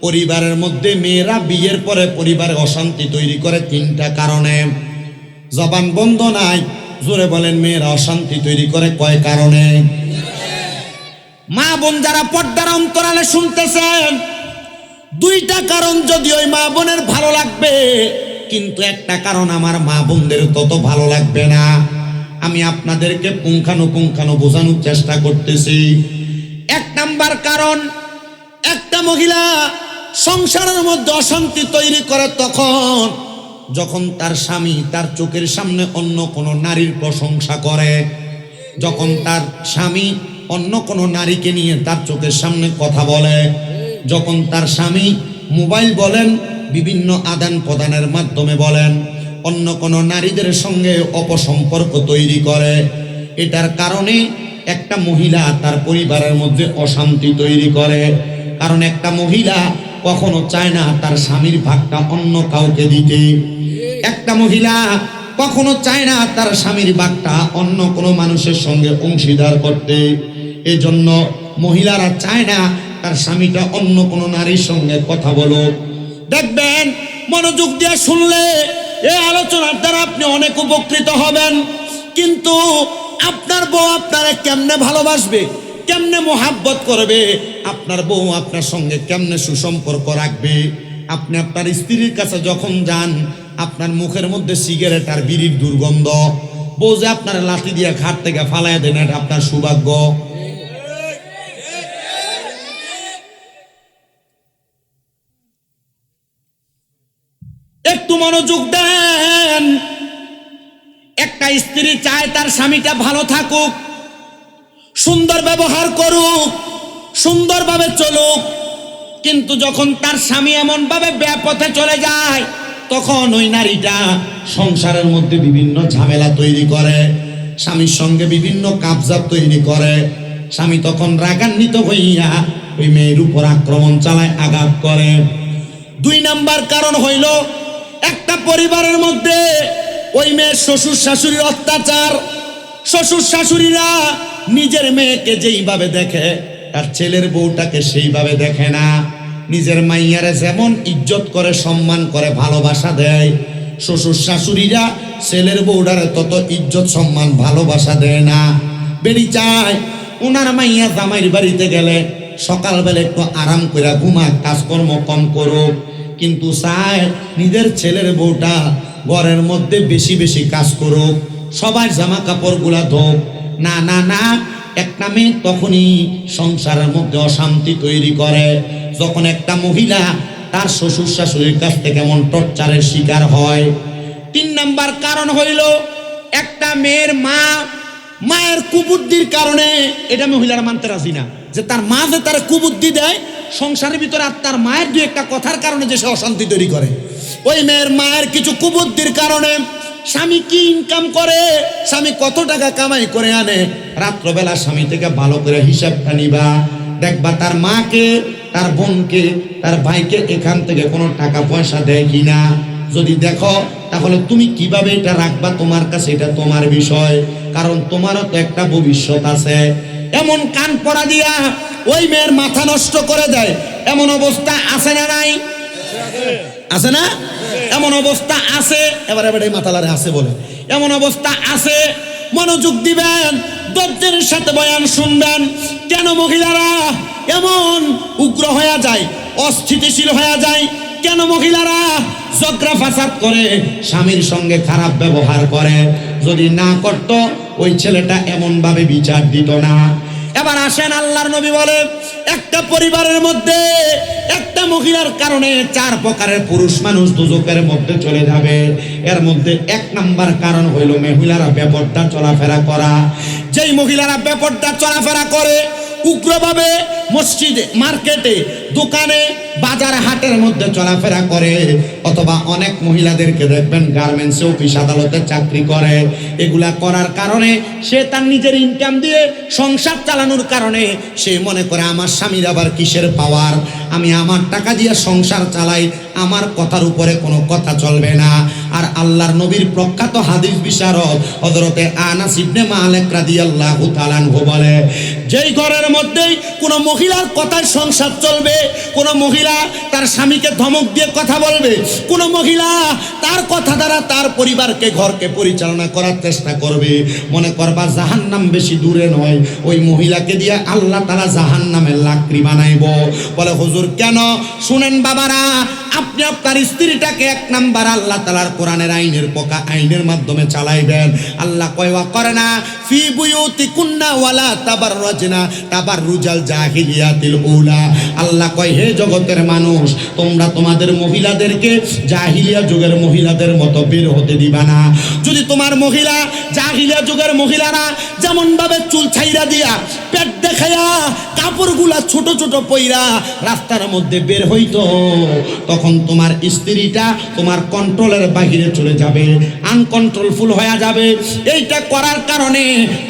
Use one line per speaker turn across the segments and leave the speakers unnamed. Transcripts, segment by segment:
পরিবারের মধ্যে মেয়েরা বিয়ের পরে পরিবারে অশান্তি তৈরি করে তিনটা কারণে। জবান বন্ধ নাই, জোরে বলেন। মেয়েরা অশান্তি তৈরি করে কয় কারণে? মা বোন যারা পর্দার অন্তরালে শুনতেছেন, দুইটা কারণ যদি ওই মা বোনের ভালো লাগবে, কিন্তু একটা কারণ আমার মা বোনদের তত ভালো লাগবে না। আমি আপনাদেরকে পুঙ্খানুপুঙ্খানু বোঝানোর চেষ্টা করতেছি। এক নাম্বার কারণ, একটা মহিলা সংসারের মধ্যে অশান্তি তৈরি করে তখন যখন তার স্বামী তার চোখের সামনে অন্য কোনো নারীর প্রশংসা করে, যখন তার স্বামী অন্য কোনো নারীকে নিয়ে তার চোখের সামনে কথা বলে, যখন তার স্বামী মোবাইল বলেন বিভিন্ন আদান প্রদানের মাধ্যমে বলেন অন্য কোনো নারীদের সঙ্গে অপসম্পর্ক তৈরি করে, এটার কারণে একটা মহিলা তার পরিবারের মধ্যে অশান্তি তৈরি করে। কারণ একটা মহিলা কখনো চায় না তার স্বামীর ভাগটা অন্য কাউকে দিতে। একটা মহিলা কখনো চায় না তার স্বামীর ভাগটা অন্য কোনো মানুষের সঙ্গে অংশীদার করতে। এজন্য মহিলারা চায় না তার স্বামীটা অন্য কোনো নারীর সঙ্গে কথা বলুক। দেখবেন মনোযোগ দিয়ে শুনলে এই আলোচনার দ্বারা আপনি অনেক উপকৃত হবেন। কিন্তু আপনার বউ আপনারে কেমনে ভালোবাসবে, কেমনে মোহাব্বত করবে, আপনার বউ আপনার সঙ্গে কেমনে সুসম্পর্ক রাখবে? আপনি আপনার স্ত্রীর কাছে যখন যান, আপনার মুখের মধ্যে সিগারেট আর বিড়ির দুর্গন্ধ, বউ যে আপনার লাঠি দিয়ে খাট থেকে ফালাইয়া দেন, এটা আপনার সৌভাগ্য। একটু মনোযোগ দেন। একটা স্ত্রী চায় তার স্বামীটা ভালো থাকুক, সুন্দর ব্যবহার করুক, সুন্দরভাবে চলুক। কিন্তু যখন তার স্বামী এমন ভাবে বেপথে চলে যায়, তখন ওই নারীটা সংসারের মধ্যে বিভিন্ন ঝামেলা তৈরি করে, স্বামীর সঙ্গে বিভিন্ন কাবজাব তৈরি করে। স্বামী তখন রাগান্বিত হইয়া ওই মেয়ের উপর আক্রমণ চালায়, আঘাত করে। দুই নাম্বার কারণ হইল, একটা পরিবারের মধ্যে ওই মেয়ের শ্বশুর শাশুড়ির অত্যাচার। শ্বশুর শাশুড়িরা নিজের মেয়েকে যেইভাবে দেখে তার ছেলের বউটাকে সেইভাবে দেখে না। নিজের মাইয়ারে যেমন ইজ্জত করে, সম্মান করে, ভালোবাসা দেয়, শ্বশুর শাশুড়িরা ছেলের বউটারে তত ইজ্জত, সম্মান, ভালোবাসা দেয় না। বেড়ি চায় ওনার মাইয়া জামাইয়ের বাড়িতে গেলে সকালবেলা একটু আরাম করে ঘুমাক, কাজকর্ম কম করুক। কিন্তু চায় নিজের ছেলের বউটা ঘরের মধ্যে বেশি বেশি কাজ করুক, সবার জামা কাপড় গুলা ধোক। না না না, একটা মেয়ে তখনই সংসারের মধ্যে অশান্তি তৈরি করে যখন একটা মহিলা তার শ্বশুর শাশুড়ির কাছ থেকে এমন টর্চারের শিকার হয়। তিন নাম্বার কারণ হইল, একটা মেয়ের মায়ের কুবুদ্ধির কারণে। এটা মহিলারা মানতে রাজি না যে তার মা যে তার কুবুদ্ধি দেয় সংসারের ভিতরে, আর তার মায়ের দুই একটা কথার কারণে যে সে অশান্তি তৈরি করে। ওই মেয়ের মায়ের কিছু কুবুদ্ধির কারণে স্বামী কি ইনকাম করে, স্বামী কত টাকা কামাই করে আনে, রাত্রবেলা স্বামী থেকে ভালো করে হিসাবটা নিবা, দেখবা তার মাকে, তার বোনকে, তার ভাইকে এখান থেকে কোনো টাকা পয়সা দেয় কিনা। যদি দেখো তাহলে তুমি কিভাবে এটা রাখবা তোমার কাছে, এটা তোমার বিষয়, কারণ তোমারও তো একটা ভবিষ্যৎ আছে। এমন কান পড়া দিয়া ওই মেয়ের মাথা নষ্ট করে দেয়। এমন অবস্থা আছে না নাই? আছে না? এমন অবস্থা আছে। এবারে এই মাতালারে আছে বলে এমন অবস্থা আছে। মনোযোগ দিবেন, ধৈর্যের সাথে বয়ান শুনবেন। কেন মহিলারা এমন উগ্র হয়ে যায়, অস্থিতিশীল হয়ে যায়? কেন মহিলারা ঝগড়া ফাসাদ করে, স্বামীর সঙ্গে খারাপ ব্যবহার করে? যদি না করত ওই ছেলেটা এমন ভাবে বিচার দিত না। এবার আসেন, আল্লাহর নবী বলে একটা পরিবারের মধ্যে একটা মহিলার কারণে 4 প্রকারের পুরুষ মানুষ দুজকের মধ্যে চলে যাবে। এর মধ্যে 1 নাম্বার কারণ হইল মহিলারা বেপরদা চলাফেরা করা। যেই মহিলারা বেপরদা চলাফেরা করে, উগ্রভাবে মসজিদে, মার্কেটে, দোকানে, বাজার হাটের মধ্যে চলাফেরা করে, অথবা অনেক মহিলাদেরকে দেখবেন গার্মেন্টসে, অফিস আদালতে চাকরি করে। এগুলা করার কারণে সে তার নিজের ইনকাম দিয়ে সংসার চালানোর কারণে সে মনে করে আমার স্বামীর আবার কিসের পাওয়ার, আমি আমার টাকা দিয়ে সংসার চালাই, আমার কথার উপরে কোনো কথা চলবে না। আর আল্লাহর নবীর প্রখ্যাত হাদিস বিশারদ হযরতে আনাস ইবনে মালিক রাদিয়াল্লাহু তাআলা আনহু বলে, যেই ঘরের মধ্যেই কোন মহিলার কথায় সংসার চলবে, কোন মহিলা তার স্বামীকে ধমক দিয়ে কথা বলবে, কোন মহিলা তার কথা দ্বারা তার পরিবারকে ঘরকে পরিচালনা করার চেষ্টা করবে, মনে করবা জাহান্নাম বেশি দূরে নয়, ওই মহিলাকে দিয়ে আল্লাহ তাআলা জাহান্নামের লাকড়ি বানাইব। বলে হুজুর কেন? শুনেন বাবারা, আপনি আপনার স্ত্রীটাকে এক নাম্বার আল্লাহ তাআলার কোরআনের আইনের মাধ্যমে চালাইবেন। আল্লাহ কয় ওয়া করনা ফি বুয়ুতিকুন্না ওয়ালা তাবাররাজনা তাবাররুজাল জাহিলিয়াতিল উলা। আল্লাহ কয় হে জগতের মানুষ, তোমরা তোমাদের মহিলাদেরকে জাহিলিয়া যুগের মহিলাদের মতো বের হতে দিবা না। যদি তোমার মহিলা জাহিলিয়া যুগের মহিলারা যেমন ভাবে চুল ছাইরা দিয়া পেট দেখায়া কাপড়গুলা ছোট ছোট পইরা রাস্তার মধ্যে বের হইতো, তখন তোমার স্ত্রীটা তোমার কন্ট্রোলের বাহিরে চলে যাবে, আনকন্ট্রোলফুল হয়ে যাবে। এইটা করার কারণে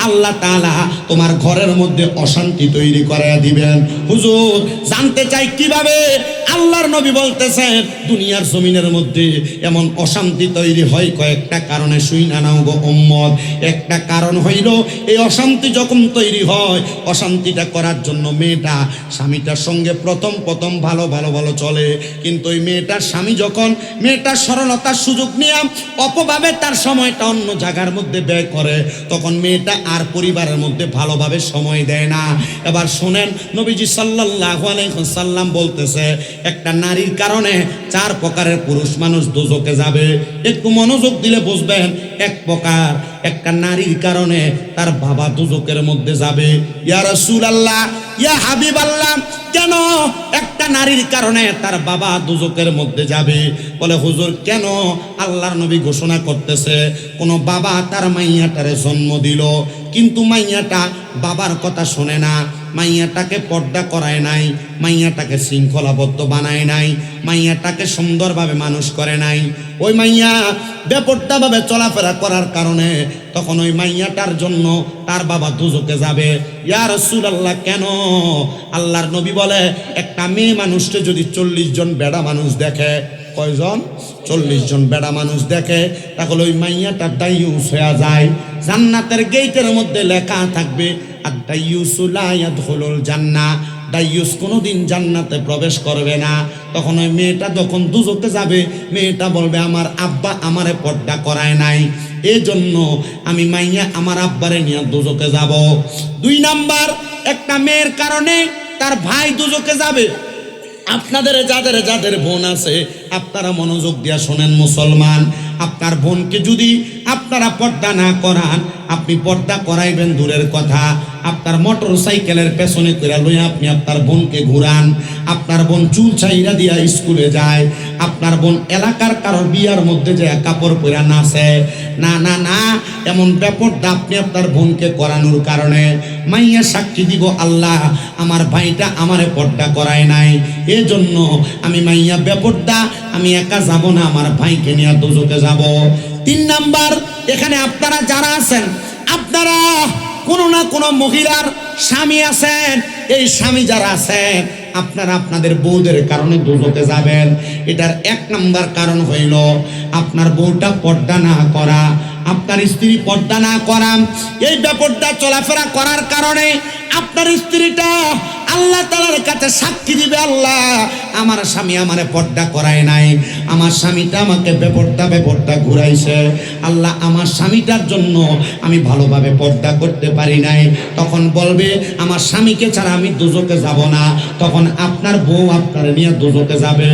আল্লাহ তাআলা তোমার ঘরের মধ্যে অশান্তি তৈরি করে দিবেন। হুজুর জানতে চাই কিভাবে? আল্লাহর নবী বলতেছেন দুনিয়ার জমিনের মধ্যে এমন অশান্তি তৈরি হয় কয়েকটা কারণে, শুইনা নাও গো উম্মত। একটা কারণ হইল এই অশান্তি যখন তৈরি হয়, অশান্তিটা করার জন্য মেয়েটা স্বামীটার সঙ্গে প্রথম ভালো চলে, কিন্তু ওই মেয়েটার স্বামী যখন মেয়েটার সরলতার সুযোগ নিয়ে অপভাবে তার সময়টা অন্য জায়গার মধ্যে ব্যয় করে, তখন মেয়েটা আর পরিবারের মধ্যে ভালোভাবে সময় দেয় না। এবার শোনেন, নবীজি সাল্লাল্লাহু আলাইহি ওয়াসাল্লাম বলতেছে একটা নারীর কারণে 4 প্রকারের পুরুষ মানুষ দোজখে যাবে। একটু মনোযোগ দিলে বুঝবেন। এক প্রকার, একটা নারীর কারণে তার বাবা দোজখের মধ্যে যাবে। ইয়া রাসূলুল্লাহ, ইয়া হাবিবাল্লাহ, কেন একটা নারীর কারণে তার বাবা দোজখের মধ্যে যাবে? বলে হুজুর কেন? আল্লাহর নবী ঘোষণা করতেছে কোন বাবা তার মাইয়াটারে জন্ম দিল, কিন্তু মাইয়াটা বাবার কথা শোনে না, মাইয়াটাকে পর্দা করায় নাই, মাইয়াটাকে শৃঙ্খলাবদ্ধ বানায় নাই, মাইয়াটাকে সুন্দরভাবে মানুষ করে নাই, ওই মাইয়া বেপর্দাভাবে চলাফেরা করার কারণে তখন ওই মাইয়াটার জন্য তার বাবা দোজখে যাবে। ইয়া রাসূলুল্লাহ কেন? আল্লাহর নবী বলে একটা মেয়ে মানুষকে যদি 40 জন বেড়া মানুষ দেখে, কয়জন? 40 জন বেড়া মানুষ দেখে, তাহলে ওই মাইয়াটা দাইয়ুস হয়ে যায়। জান্নাতের গেটের মধ্যে লেখা থাকবে আদ-দাইয়ুসু লা ইয়াদখুলুল জান্নাহ, দাইয়ুস কোনোদিন জান্নাতে প্রবেশ করবে না। তখন ওই মেয়েটা যখন দোজখে যাবে, মেয়েটা বলবে আমার আব্বা আমারে পর্দা করায় নাই, এই জন্য আমি মাইয়া আমার আব্বারে নিয়ে দোজখে যাব। 2 নাম্বার, একটা মেয়ের কারণে তার ভাই দোজখে যাবে। আপনাদের যাদের বোন আছে আপনারা মনোযোগ দিয়া শোনেন মুসলমান, আপনার বোনকে যদি আপনারা পর্দা না করান, আপনি পর্দা করাইবেন দূরের কথা, আপনার মোটর সাইকেলের পেছনে করে লইয়া আপনি আপনার বোনকে ঘুরান, আপনার বোন চুল ছাইরা দিয়া স্কুলে যায়, আপনার বোন এলাকার কারোর বিয়ার মধ্যে যে কাপড় পরা নাচে, না না না, এমন বেপর্দা আপনি আপনার বোনকে করানোর কারণে মাইয়া সাক্ষী দিব আল্লাহ আমার ভাইটা আমারে পর্দা করায় নাই, এজন্য আমি মাইয়া বেপর্দা, আমি একা যাব না, আমার ভাইকে নিয়ে দোজখে যাব। 3 নাম্বার, এখানে আপনারা যারা আছেন, আপনারা কোনো না কোনো মহিলার স্বামী আছেন, এই স্বামী যারা আছেন আপনারা আপনাদের বউদের কারণে দোজখে যাবেন। এটার 1 নাম্বার কারণ হইল আপনার বউটা পর্দা না করা, আপনার স্ত্রী পর্দা না করা, এই বেপর্দা চলাফেরা করার কারণে আপনার স্ত্রীটা আল্লাহ তাআলার কাছে সাক্ষী দিবে, আল্লাহ আমার স্বামী আমারে পর্দা করায় নাই, আমার স্বামীটা আমাকে বেপর্দা ঘুরাইছে, আল্লাহ আমার স্বামীটার জন্য আমি ভালোভাবে পর্দা করতে পারি নাই। তখন বলবে আমার স্বামীকে ছাড়া আমি দোজখে যাব না, তখন আপনার বউ আপনার নিয়ে দোজখে যাবে।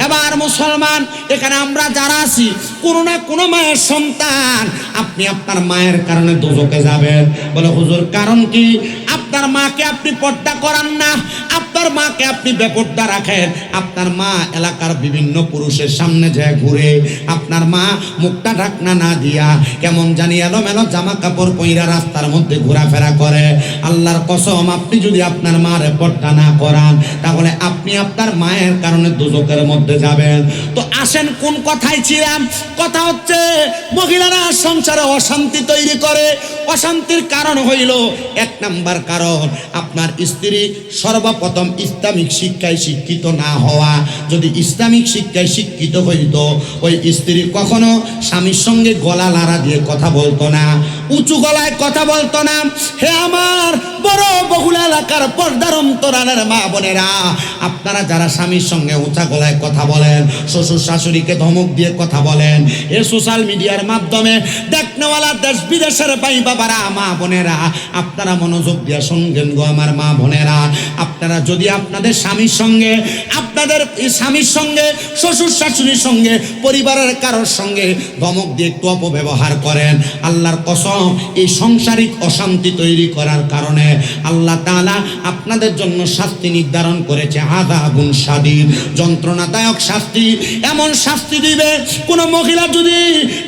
এবার মুসলমান, এখানে আমরা যারা আছি কোনো না কোনো মায়ের সন্তান, আপনি আপনার মায়ের কারণে দোজখে যাবেন। বলে হুজুর কারণ কি? আপনার মাকে আপনি পর্দা করান না, আপনার মাকে আপনি বেপর্দা রাখেন, আপনার মা এলাকার বিভিন্ন পুরুষের সামনে যায় ঘুরে, আপনার মা মুখটা ঢাকনা না দিয়া কেমন জানি এলোমেলো জামা কাপড় পইরা রাস্তার মধ্যে ঘোরাফেরা করে। আল্লাহর কসম, আপনি যদি আপনার মারে পর্দা না করান, তাহলে আপনি আপনার মায়ের কারণে দোজখের মধ্যে যাবেন। তো আসেন কোন কথায় ছিলাম? কথা হচ্ছে মহিলারা সংসারে অশান্তি তৈরি করে, অশান্তির কারণ হইল 1 নাম্বার কারণ আপনার স্ত্রী সর্বপ্রথম ইসলামিক শিক্ষায় শিক্ষিত না হওয়া। যদি ইসলামিক শিক্ষায় শিক্ষিত হইতো, ওই স্ত্রী কখনো স্বামীর সঙ্গে গলা লাড়া দিয়ে কথা বলতো না, উঁচু গলায় কথা বলতো না। হে আমার বড় বহুল এলাকার পর্দার অন্তরালের মা বোনেরা, আপনারা যারা স্বামীর সঙ্গে উঁচা গলায় কথা বলেন, শ্বশুর শাশুড়িকে ধমক দিয়ে কথা বলেন, এ সোশ্যাল মিডিয়ার মাধ্যমে দেখনেওয়ালা দেশ বিদেশের ভাই বাবারা, মা বোনেরা, আপনারা মনোযোগ দিয়ে শুনবেন গো আমার মা বোনেরা। আপনারা যদি আপনাদের স্বামীর সঙ্গে, আপনাদের স্বামীর সঙ্গে, শ্বশুর শাশুড়ির সঙ্গে, পরিবারের কারোর সঙ্গে ধমক দিয়ে একটু অপব্যবহার করেন, আল্লাহর কসম এই সাংসারিক অশান্তি তৈরি করার কারণে আল্লাহ তাআলা আপনাদের জন্য শাস্তি নির্ধারণ করেছে, আযাবুন শাদীদ, যন্ত্রণাদায়ক শাস্তি। এমন শাস্তি দিবে কোন মহিলা যদি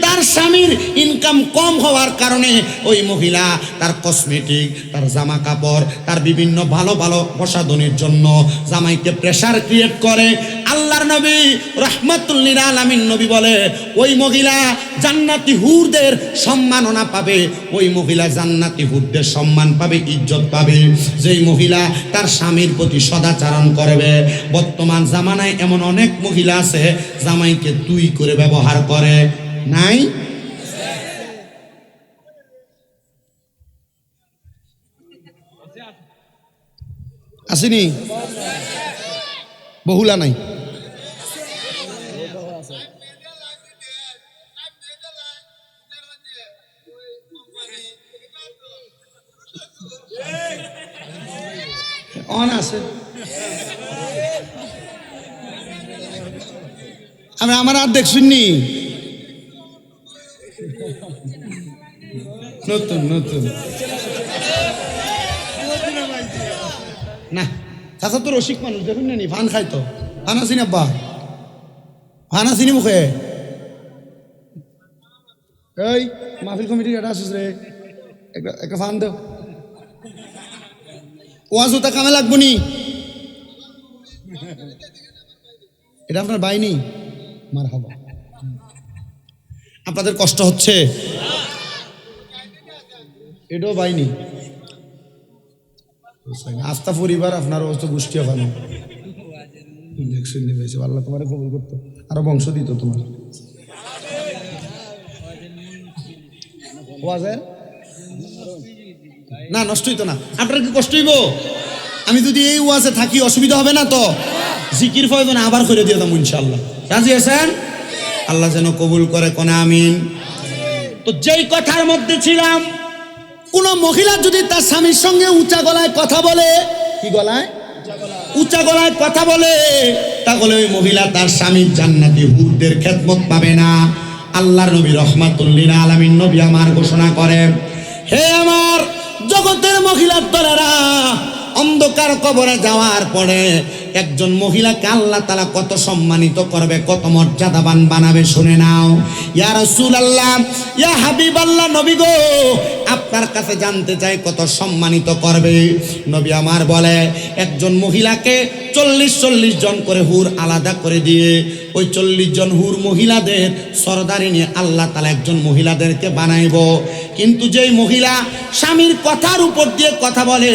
তার স্বামীর ইনকাম কম হওয়ার কারণে ওই মহিলা তার কসমেটিক, তার জামা কাপড়, তার বিভিন্ন ভালো ভালো প্রসাধনের জন্য জামাইকে প্রেসার ক্রিয়েট করে, আল্লাহর নবী রাহমাতুল লিল আলামিন নবী বলে ওই মহিলা জান্নাতি হুরদের সম্মাননা পাবে, ওই মহিলা জান্নাতি হুরদের সম্মান পাবে, ইজ্জত পাবে, যেই মহিলা তার স্বামীর প্রতি সদাচরণ করবে। বর্তমান জামানায় এমন অনেক মহিলা আছে জামাইকে তুই করে ব্যবহার করে, নাই? আসেনি? বহুলা নাই? অন আছে। আমি আমার আর দেখছুননি, নতুন নতুন না চাচা তো রসিক মানুষ, দেখুন না নি ভান খাইতো, ভান আসিনি আব্বা, ভান আসিনি মুখে। এই মাহফিল কমিটির এটা আসিস রে, একটা ফান দেও, ওয়াজ ওটা কামে লাগবো নি, এটা আপনার বাইনি মার হাবা। আপনাদের কষ্ট হচ্ছে, এটাও বাইনি আস্থা পরিবার আপনার তো গোষ্ঠী ওখানে দেখছেন, আল্লাহ তোমার কবুল করতো, আরো বংশ দিত তোমার। না নষ্ট হইতো না, আপনার কি কষ্ট হইব? আমি যদি এই ওয়াজে থাকি অসুবিধা হবে না তো? জিকির প্রয়োজন আবার করে দিয়ে দাম ইনশাআল্লাহ। রাজি আছেন? আল্লাহ যেন কবুল করে, কোন আমিন। তো যেই কথার মধ্যে ছিলাম, কোন মহিলা যদি তার স্বামীর সঙ্গে উঁচা গলায় কথা বলে, কি গলায়? উঁচা গলায় কথা বলে, তাহলে ওই মহিলা তার স্বামীর জান্নাতি হুরদের খেদমত পাবে না। আল্লাহর নবী রাহমাতুল লিল আলামিন নবী আমার ঘোষণা করে, হে আমার জগতের মহিলার দলেরা, অন্ধকার কবরে যাওয়ার পরে একজন মহিলাকে আল্লাহ তাআলা কত সম্মানিত করবে, কত মর্যাদাবান বানাবে, শুনে নাও। ইয়া রাসূলুল্লাহ, ইয়া হাবিবাল্লাহ, নবী গো আপনার কাছে জানতে চাই কত সম্মানিত করবে। নবী আমার বলে, একজন মহিলাকে 40 জন করে হুর আলাদা করে দিয়ে ওই 40 জন হুর মহিলাদের সরদারি নিয়ে আল্লাহ তাআলা একজন মহিলাদেরকে বানাইব। কিন্তু যেই মহিলা স্বামীর কথার উপর দিয়ে কথা বলে,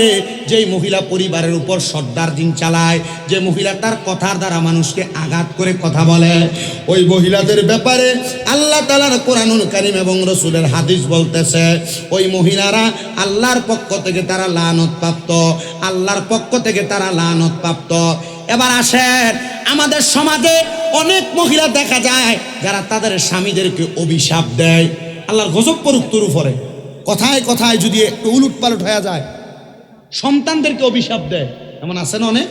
যেই মহিলা পরিবারের উপর সর্দার দিন চালায়, যে মহিলা তার কথার দ্বারা মানুষকে আঘাত করে কথা বলে, ওই মহিলাদের ব্যাপারে আল্লাহ তাআলার কোরআনুল কারীম এবং রাসূলের হাদিস বলতেছে, ওই মহিলারা আল্লাহর পক্ষ থেকে তারা লানত প্রাপ্ত, আল্লাহর পক্ষ থেকে তারা লানত প্রাপ্ত। এবার আসেন, আমাদের সমাজে অনেক মহিলা দেখা যায় যারা তাদের স্বামীদেরকে অভিশাপ দেয়, আল্লাহর গজব পড়ুক তোর উপরে। কথায় কথায় যদি একটু উলট পালট হয়ে যায়, সন্তানদেরকে অভিশাপ দেয়, এমন আছে না অনেক।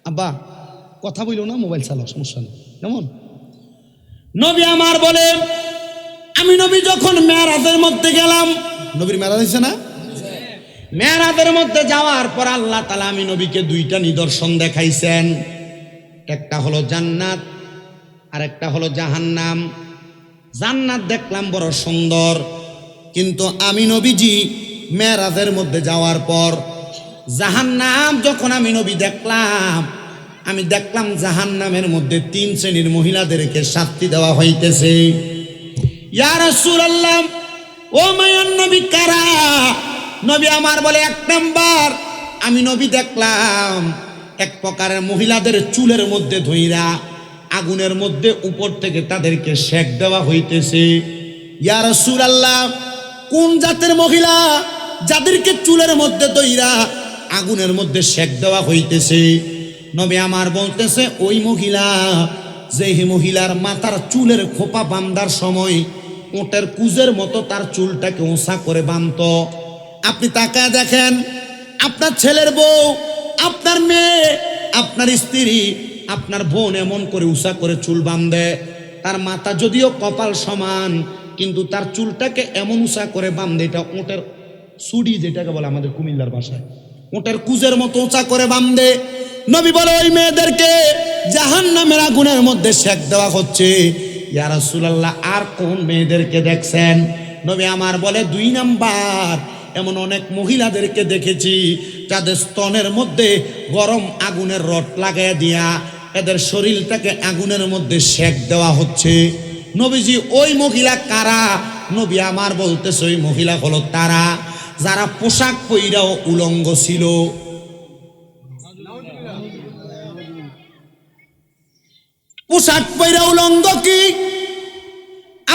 আব্বা কথা বইল না, মোবাইল চালাও, সমস্যা নেই। কেমন নবী আমার বলে, আমি নবী যখন মেরাজের মধ্যে গেলাম, নবীর মেরাজ হয়েছে না, মেরাজের মধ্যে যাওয়ার পর আল্লাহ তাআলা আমি নবীকে 2টা নিদর্শন দেখাইছেন, একটা হলো জান্নাত আর একটা হলো জাহান্নাম। জান্নাত দেখলাম বড় সুন্দর, কিন্তু আমি নবীজি মেরাজের মধ্যে যাওয়ার পর জাহান্নাম যখন আমি নবী দেখলাম, আমি দেখলাম জাহান্নামের মধ্যে 3 শ্রেণীর মহিলাদেরকে শাস্তি দেওয়া হইতেছে। ইয়া রাসূলুল্লাহ, ও মায়ান নবী কারা? নবী আমার বলে, 1 নাম্বার আমি নবী দেখলাম এক প্রকারের মহিলাদের চুলের মধ্যে ধইরা আগুনের মধ্যে উপর থেকে তাদেরকে সেক দেওয়া হইতেছে। ইয়া রাসূলুল্লাহ, কোন জাতের মহিলা যাদেরকে চুলের মধ্যে দইরা আগুনের মধ্যে সেক দেওয়া হইতেছে? নবী আমার বলতেছে ওই মহিলা, যে মহিলার মাথার চুলের খোপা বান্ধার সময় ওটের কুজের মতো তার চুলটাকে ওঁচা করে বাঁধত। আপনি তাকায় দেখেন, আপনার ছেলের বউ, আপনার মেয়ে, আপনার স্ত্রী, আপনার বোন এমন করে উঁচা করে চুল বাঁধে। তার মাথা যদিও কপাল সমান, কিন্তু তার চুলটাকে এমন উঁচা করে বাঁধে, এটা ওটের সুডি যেটাকে বলে আমাদের কুমিল্লার ভাষায়, ওটের কুজের মতো উঁচা করে বাঁধে। নবী বলে ওই মেয়েদেরকে জাহান্নামের আগুনের মধ্যে সেক দেওয়া হচ্ছে। ইয়া রাসূলুল্লাহ, আর কোন মেয়েদেরকে দেখছেন? নবী আমার বলে 2 নাম্বার, এমন অনেক মহিলাদেরকে দেখেছি যাদের স্তনের মধ্যে গরম আগুনের রড লাগাইয়া দিয়া এদের শরীরটাকে আগুনের মধ্যে সেক দেওয়া হচ্ছে। নবীজি ওই মহিলা কারা? নবী আমার বলতেছে ওই মহিলা হলো তারা যারা পোশাক পইরাও উলঙ্গ ছিল। পোশাক পইরা উলঙ্গ কি?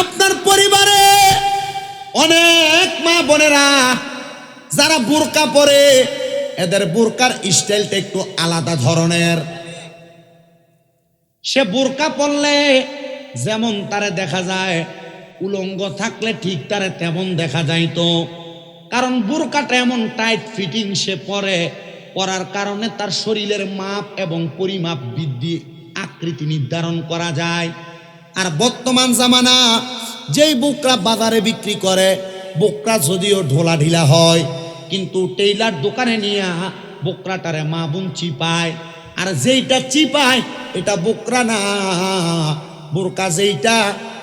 আপনার পরিবারে অনেক মা বোনেরা যারা বোরকা পরে, এদের বোরকার স্টাইলটা একটু আলাদা ধরনের। সে বোরকা পরলে যেমন তারে দেখা যায়, উলঙ্গ থাকলে ঠিক তারে তেমন দেখা যাইতো। কারণ বোরকাটা এমন টাইট ফিটিং সে পরে, পরার কারণে তার শরীরের মাপ এবং পরিমাপ বৃদ্ধি আকৃতি নির্ধারণ করা যায়। আর বর্তমান জামানা যেই বোকরা বাজারে বিক্রি করে, বোকরা যদিও ঢোলা ঢিলা হয়, কিন্তু টেইলার দোকানে নিয়ে বোকরাটারে মা বোন চিপায়। আর যেইটা চিপায় এটা বোকরা না, বোরকা যেইটা,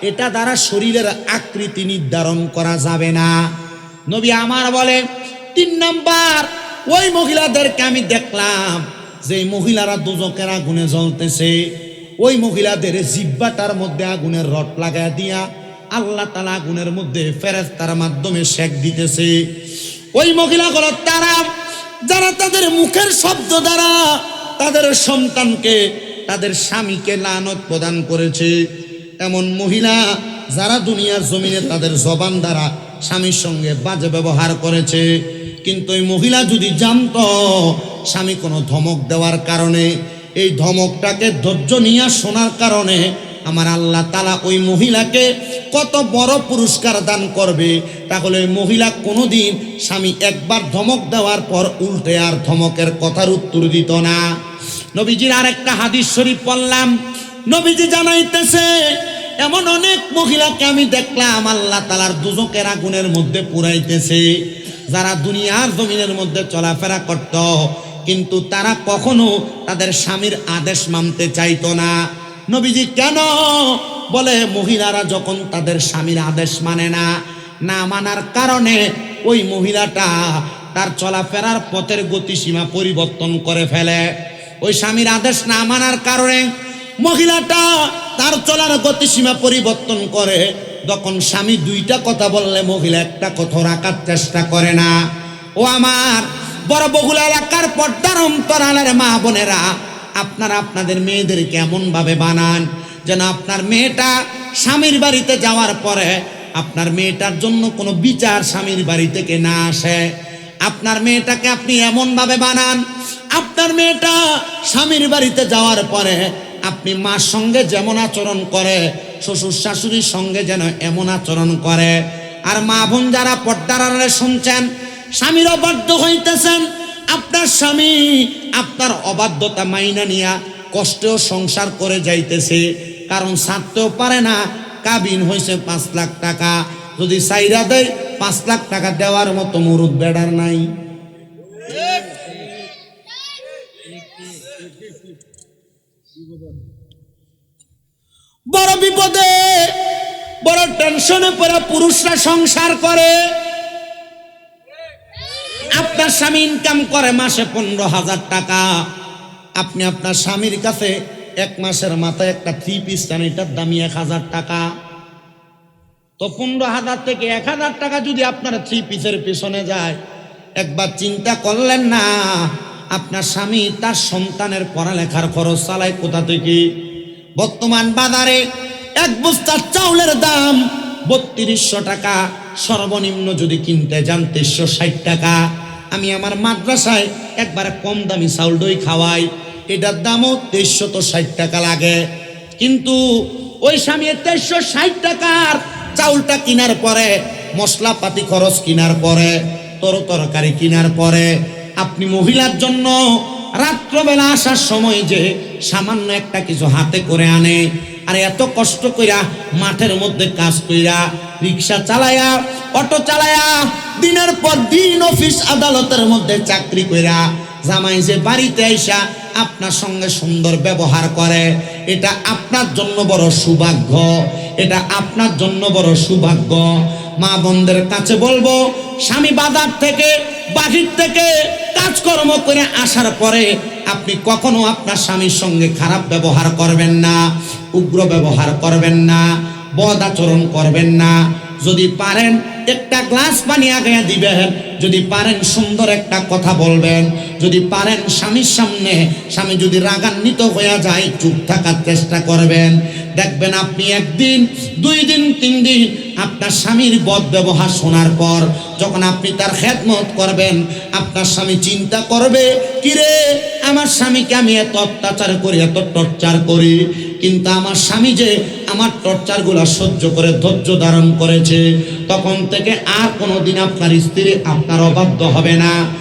এটা দ্বারা শরীরের আকৃতি নির্ধারণ করা যাবে না। নবী আমার বলে 3 নাম্বার, ওই মহিলাদেরকে আমি দেখলাম যে মহিলারা দোজকের আগুনে জ্বলতেছে। ওই মহিলাদের জিহ্বাটার মধ্যে আগুনের রড লাগায় দিয়া আল্লাহ তাআলা আগুনের মধ্যে ফেরেশতার মাধ্যমে সেক দিতেছে। ওই মহিলাগুলো তারা যারা তাদের মুখের শব্দ দ্বারা তাদের সন্তানকে, তাদের স্বামীকে লানত প্রদান করেছে। এমন মহিলা যারা দুনিয়ার জমিনে তাদের জবান দ্বারা স্বামীর সঙ্গে বাজে ব্যবহার করেছে। কিন্তু ওই মহিলা যদি জানতো স্বামী কোনো ধমক দেওয়ার কারণে, এই ধমকটাকে ধৈর্য নিয়ে শোনার কারণে আমার আল্লাহ তাআলা ওই মহিলাকে কত বড় পুরস্কার দান করবে, তাহলে ওই মহিলা কোনোদিন স্বামী একবার ধমক দেওয়ার পর উল্টে আর ধমকের কথার উত্তর দিত না। নবীজির আরেকটা হাদিস শরীফ পড়লাম, নবীজি জানাইতেছে এমন অনেক মহিলাকে আমি দেখলাম আল্লাহ তাআলার দোজকের আগুনের মধ্যে পুরাইতেছে, যারা দুনিয়ার জমিনের মধ্যে চলাফেরা করত, কিন্তু তারা কখনো তাদের স্বামীর আদেশ মানতে চাইতো না। নবীজি কেন? বলে মহিলারা যখন তাদের স্বামীর আদেশ মানে না, না মানার কারণে ওই মহিলাটা তার চলাফেরার পথের গতিসীমা পরিবর্তন করে ফেলে। ওই স্বামীর আদেশ না মানার কারণে মহিলাটা তার চলার গতিসীমা পরিবর্তন করে। যখন স্বামী 2টা কথা বললে মহিলা একটা কথা রাখার চেষ্টা করে না। ও আমার বড় বহুল এলাকার পর্দার অন্তরালের মা বোনেরা, আপনারা আপনাদের মেয়েদেরকে এমন ভাবে বানান যেন আপনার মেয়েটা স্বামীর বাড়িতে যাওয়ার পরে আপনার মেয়েটার জন্য কোনো বিচার স্বামীর বাড়ি থেকে না আসে। আপনার মেয়েটাকে আপনি এমন ভাবে বানান, আপনার মেয়েটা স্বামীর বাড়িতে যাওয়ার পরে আপনি মার সঙ্গে যেমন আচরণ করে, শ্বশুর শাশুড়ির সঙ্গে যেন এমন আচরণ করে। আর মা বোন যারা পর্দার আড়ালে শুনছেন, স্বামীর অবাধ্য হইতেছেন, আপনার স্বামী আপনার অবাধ্যতা মাইনা নিয়া কষ্টেও সংসার করে যাইতেছে, কারণ ছাড়তেও পারে না। কাবিন হয়েছে 5 লাখ টাকা, যদি সাইরা দেয় 5 লাখ টাকা দেওয়ার মতো মুরুদ বেড়ার নাই। বড় বিপদে, বড় টেনশনে পড়ে পুরুষরা সংসার করে। আপনার স্বামী ইনকাম করে মাসে 15,000 টাকা, আপনি আপনার স্বামীর কাছে 1 মাসের মাথায় একটা 3 পিস চান, এটার দামি 1000 টাকা। তো 15,000 থেকে 1000 টাকা যদি আপনার 3 পিসের পেছনে যায়, একবার চিন্তা করলেন না আপনার স্বামী তার সন্তানের পড়ালেখার খরচ চালায় কোথা থেকে? বর্তমান বাজারে 1 বস্তা চাউলের দাম 3200 টাকা, সর্বনিম্ন যদি কিনতে যান 360 টাকা। আমি আমার মাদ্রাসায় একবারে কম দামি চাউল দই খাওয়াই, এটার দামও 360 টাকা লাগে। কিন্তু ওই স্বামী 360 টাকার চাউলটা কেনার পরে, মশলাপাতি খরচ কেনার পরে, তরকারি কেনার পরে, আপনি মহিলার জন্য রাত্রবেলা আসার সময় যে সামান্য একটা কিছু হাতে করে আনে, আর এত কষ্ট কইরা মাঠের মধ্যে কাজ কইরা, রিক্সা চালায়া, অটো চালায়া, দিনের পর দিন অফিস আদালতের মধ্যে চাকরি কইরা জামাই যে বাড়িতে আইসা আপনার সঙ্গে সুন্দর ব্যবহার করে, এটা আপনার জন্য বড় সৌভাগ্য, এটা আপনার জন্য বড় সৌভাগ্য। মা বোনদের কাছে বলবো, স্বামী বাজার থেকে, বাহির থেকে কাজকর্ম করে আসার পরে আপনি কখনো আপনার স্বামীর সঙ্গে খারাপ ব্যবহার করবেন না, উগ্র ব্যবহার করবেন না, বদ আচরণ করবেন না। যদি পারেন একটা গ্লাস পানি আগে দিবেন, যদি পারেন সুন্দর একটা কথা বলবেন, যদি পারেন স্বামীর সামনে স্বামী যদি রাগান্বিত হয়ে যায় চুপ থাকার চেষ্টা করবেন। দেখবেন আপনি একদিন, 2 দিন, 3 দিন আপনার স্বামীর বদ ব্যবহার শোনার পর যখন আপনি তার খেদমত করবেন, আপনার স্বামী চিন্তা করবে, কিরে আমার স্বামীকে আমি এত অত্যাচার করি, এত টর্চার করি, কিন্তু আমার স্বামী যে আমার টর্চারগুলো সহ্য করে ধৈর্য ধারণ করেছে, তখন থেকে আর কোনোদিন আপনার স্ত্রী আপনার অবাধ্য হবে না।